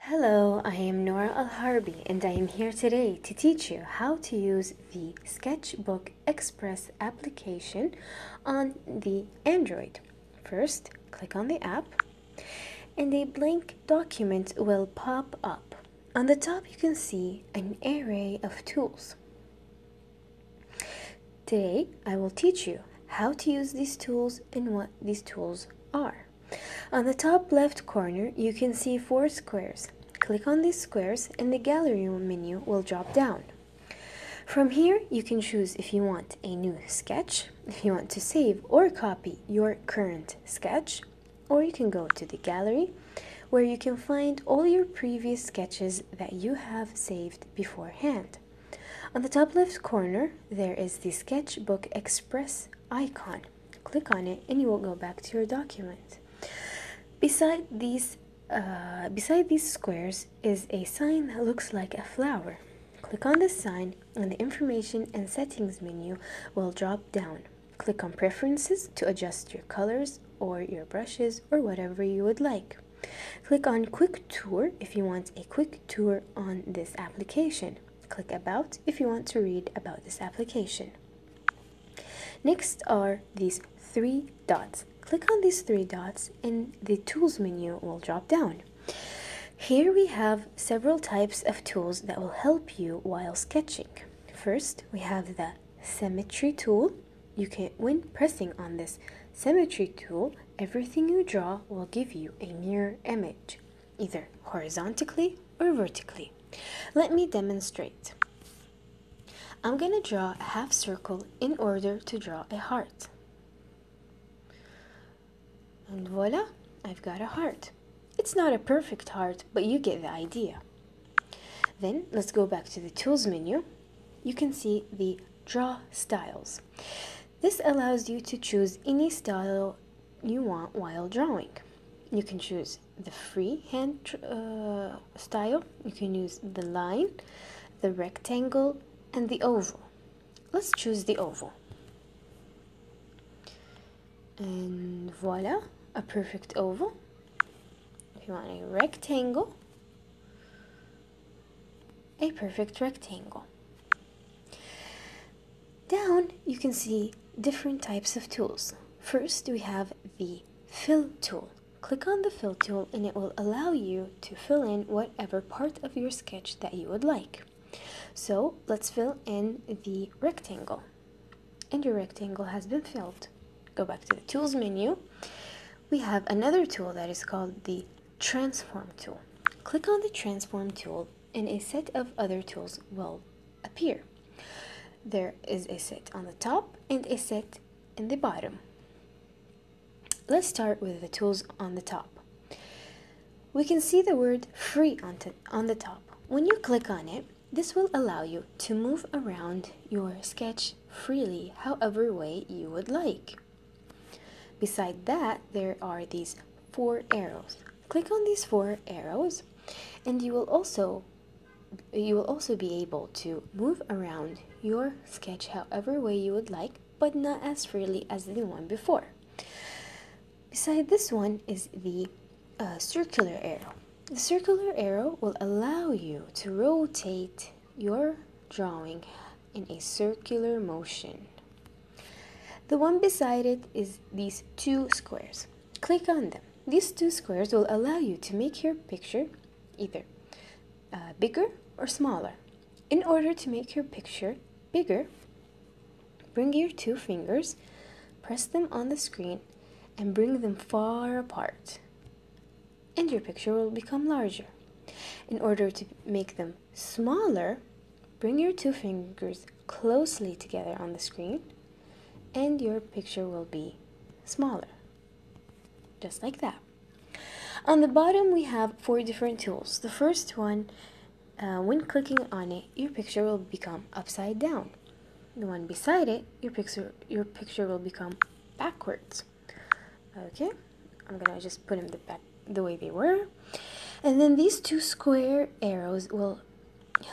Hello, I am Nora Al-Harbi and I am here today to teach you how to use the Sketchbook Express application on the Android. First, click on the app and a blank document will pop up. On the top you can see an array of tools. Today I will teach you how to use these tools and what these tools are. On the top left corner you can see 4 squares. Click on these squares and the gallery menu will drop down. From here you can choose if you want a new sketch, if you want to save or copy your current sketch, or you can go to the gallery where you can find all your previous sketches that you have saved beforehand. On the top left corner there is the Sketchbook Express icon. Click on it and you will go back to your document. Beside these squares is a sign that looks like a flower. Click on this sign and the information and settings menu will drop down. Click on preferences to adjust your colors or your brushes or whatever you would like. Click on quick tour if you want a quick tour on this application. Click about if you want to read about this application. Next are these 3 dots. Click on these 3 dots and the tools menu will drop down. Here we have several types of tools that will help you while sketching. First, we have the symmetry tool. When pressing on this symmetry tool, everything you draw will give you a mirror image, either horizontally or vertically. Let me demonstrate. I'm going to draw a half circle in order to draw a heart. And voila, I've got a heart. It's not a perfect heart, but you get the idea. Then let's go back to the tools menu. You can see the draw styles. This allows you to choose any style you want while drawing. You can choose the freehand style. You can use the line, the rectangle, and the oval. Let's choose the oval. And voila, a perfect oval. If you want a rectangle, a perfect rectangle. Down you can see different types of tools. First we have the fill tool. Click on the fill tool and it will allow you to fill in whatever part of your sketch that you would like. So let's fill in the rectangle. And your rectangle has been filled. Go back to the tools menu. We have another tool that is called the transform tool. Click on the transform tool and a set of other tools will appear. There is a set on the top and a set in the bottom. Let's start with the tools on the top. We can see the word free on the top. When you click on it, this will allow you to move around your sketch freely however way you would like. Beside that, there are these 4 arrows. Click on these 4 arrows and you will also be able to move around your sketch however way you would like, but not as freely as the one before. Beside this one is the circular arrow. The circular arrow will allow you to rotate your drawing in a circular motion. The one beside it is these 2 squares. Click on them. These 2 squares will allow you to make your picture either bigger or smaller. In order to make your picture bigger, bring your 2 fingers, press them on the screen, and bring them far apart. And your picture will become larger. In order to make them smaller, bring your 2 fingers closely together on the screen, and your picture will be smaller. Just like that. On the bottom we have 4 different tools. The first one, when clicking on it, your picture will become upside down. The one beside it, your picture will become backwards. Okay, I'm gonna just put them back the way they were. And then these 2 square arrows will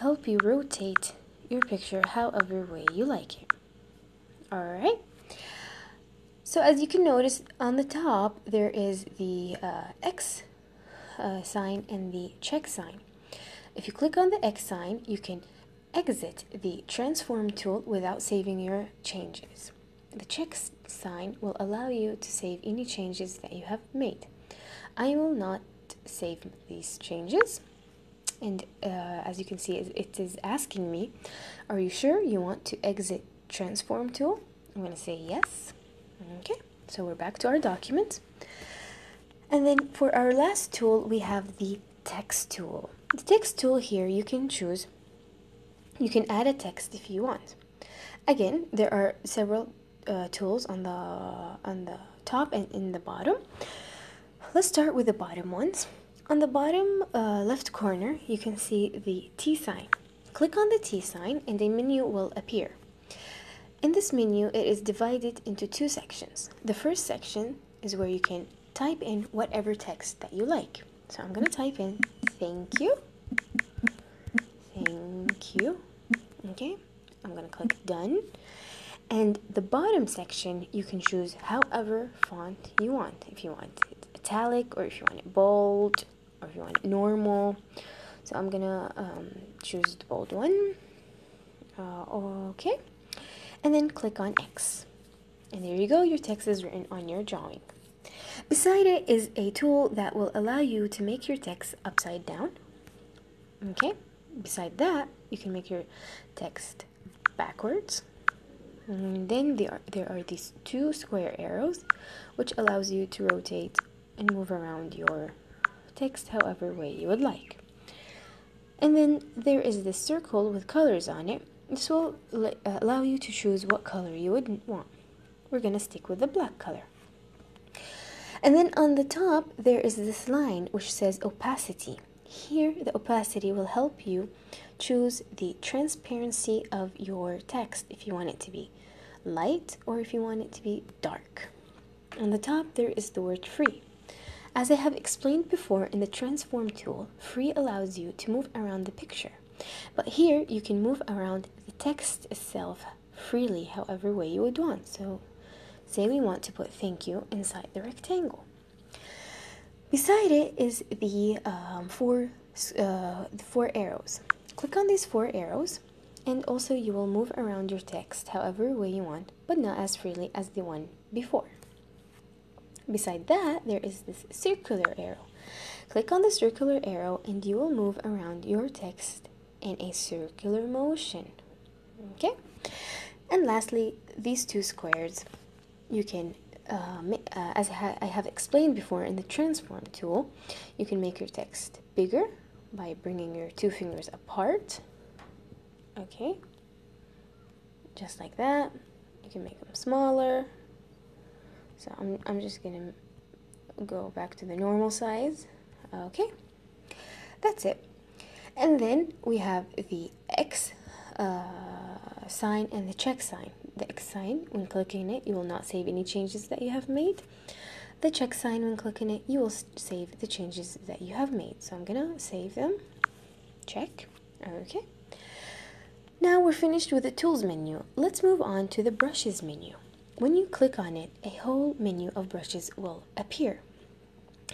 help you rotate your picture however way you like it. Alright, so as you can notice on the top there is the X sign and the check sign. If you click on the X sign, you can exit the transform tool without saving your changes. The check sign will allow you to save any changes that you have made. I will not save these changes, and as you can see, it is asking me, are you sure you want to exit transform tool? I'm going to say yes. Okay, so we're back to our document. And then for our last tool, we have the text tool. The text tool here, you can choose, you can add a text if you want. Again, there are several tools on the top and in the bottom. Let's start with the bottom ones. On the bottom left corner, you can see the T sign. Click on the T sign and a menu will appear. In this menu, it is divided into two sections. The first section is where you can type in whatever text that you like. So I'm going to type in thank you. Thank you. Okay, I'm going to click done. And the bottom section, you can choose however font you want. If you want it italic, or if you want it bold, or if you want it normal. So I'm going to choose the bold one. Okay. And then click on X. And there you go, your text is written on your drawing. Beside it is a tool that will allow you to make your text upside down. Okay, beside that, you can make your text backwards. And then there are these two square arrows, which allows you to rotate and move around your text however way you would like. And then there is this circle with colors on it. This will allow you to choose what color you would want. We're going to stick with the black color. And then on the top, there is this line which says opacity. Here, the opacity will help you choose the transparency of your text, if you want it to be light or if you want it to be dark. On the top, there is the word free. As I have explained before in the transform tool, free allows you to move around the picture. But here, you can move around the text itself freely, however way you would want. So, say we want to put thank you inside the rectangle. Beside it is the four arrows. Click on these four arrows, and also you will move around your text however way you want, but not as freely as the one before. Beside that, there is this circular arrow. Click on the circular arrow and you will move around your text in a circular motion. Okay? And lastly, these two squares, you can, as I have explained before in the transform tool, you can make your text bigger by bringing your two fingers apart. Okay? Just like that. You can make them smaller. So I'm just going to go back to the normal size. Okay, that's it. And then we have the X sign and the check sign. The X sign, when clicking it, you will not save any changes that you have made. The check sign, when clicking it, you will save the changes that you have made. So I'm going to save them. Check. Okay. Now we're finished with the tools menu. Let's move on to the brushes menu. When you click on it, a whole menu of brushes will appear.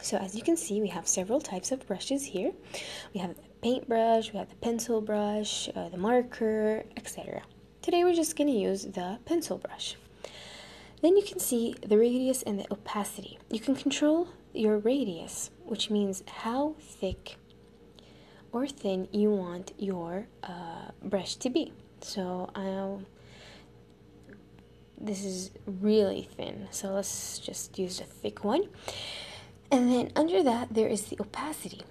So as you can see, we have several types of brushes here. We have the paintbrush, we have the pencil brush, the marker, etc. Today we're just going to use the pencil brush. Then you can see the radius and the opacity. You can control your radius, which means how thick or thin you want your brush to be. So this is really thin, so let's just use a thick one. And then under that, there is the opacity.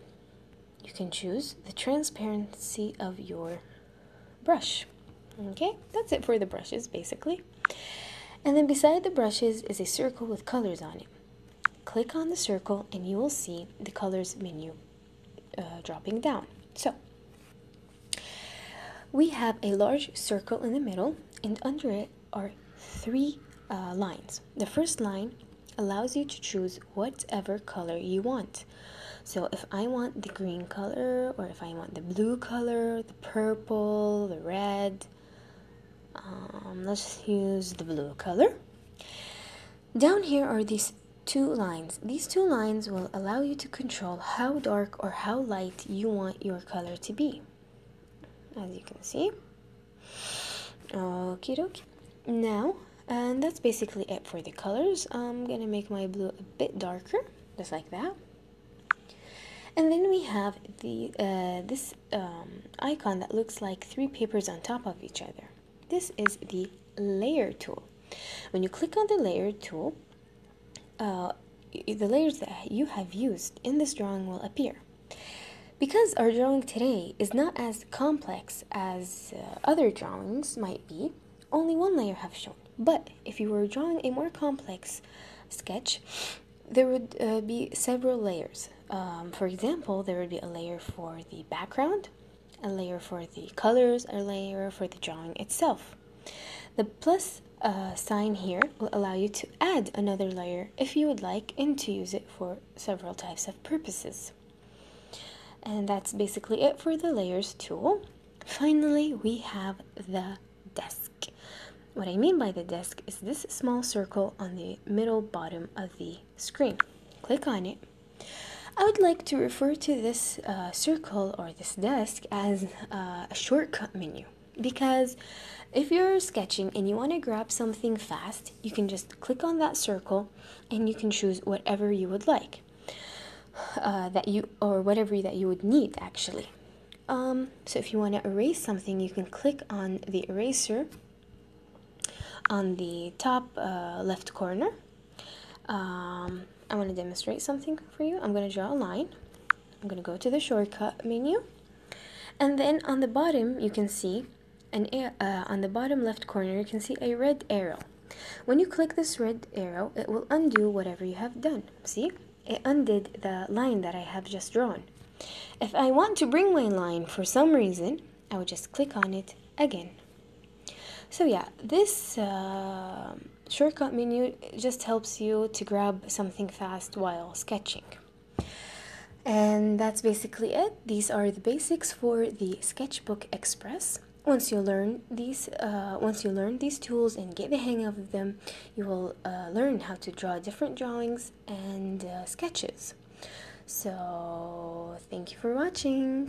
You can choose the transparency of your brush. Okay, that's it for the brushes, basically. And then beside the brushes is a circle with colors on it. Click on the circle and you will see the colors menu dropping down. So, we have a large circle in the middle, and under it are three lines. The first line allows you to choose whatever color you want. So if I want the green color, or if I want the blue color, the purple, the red, let's use the blue color. Down here are these two lines. These two lines will allow you to control how dark or how light you want your color to be, as you can see. Okie dokie. Now, and that's basically it for the colors. I'm gonna make my blue a bit darker, just like that. And then we have the this icon that looks like three papers on top of each other. This is the layer tool. When you click on the layer tool, the layers that you have used in this drawing will appear. Because our drawing today is not as complex as other drawings might be, only one layer have shown. But if you were drawing a more complex sketch, there would be several layers. For example, there would be a layer for the background, a layer for the colors, a layer for the drawing itself. The plus sign here will allow you to add another layer if you would like and to use it for several types of purposes. And that's basically it for the layers tool. Finally, we have the desk. What I mean by the desk is this small circle on the middle bottom of the screen. Click on it. I would like to refer to this circle or this desk as a shortcut menu, because if you're sketching and you want to grab something fast, you can just click on that circle and you can choose whatever you would like. Whatever that you would need actually. So if you want to erase something, you can click on the eraser on the top left corner. I want to demonstrate something for you. I'm going to draw a line. I'm going to go to the shortcut menu, and then on the bottom you can see on the bottom left corner you can see a red arrow. When you click this red arrow, it will undo whatever you have done. See? It undid the line that I have just drawn. If I want to bring my line for some reason, I would just click on it again. So yeah, this shortcut menu just helps you to grab something fast while sketching. And that's basically it. These are the basics for the Sketchbook Express. Once you learn these tools and get the hang of them, you will learn how to draw different drawings and sketches. So thank you for watching.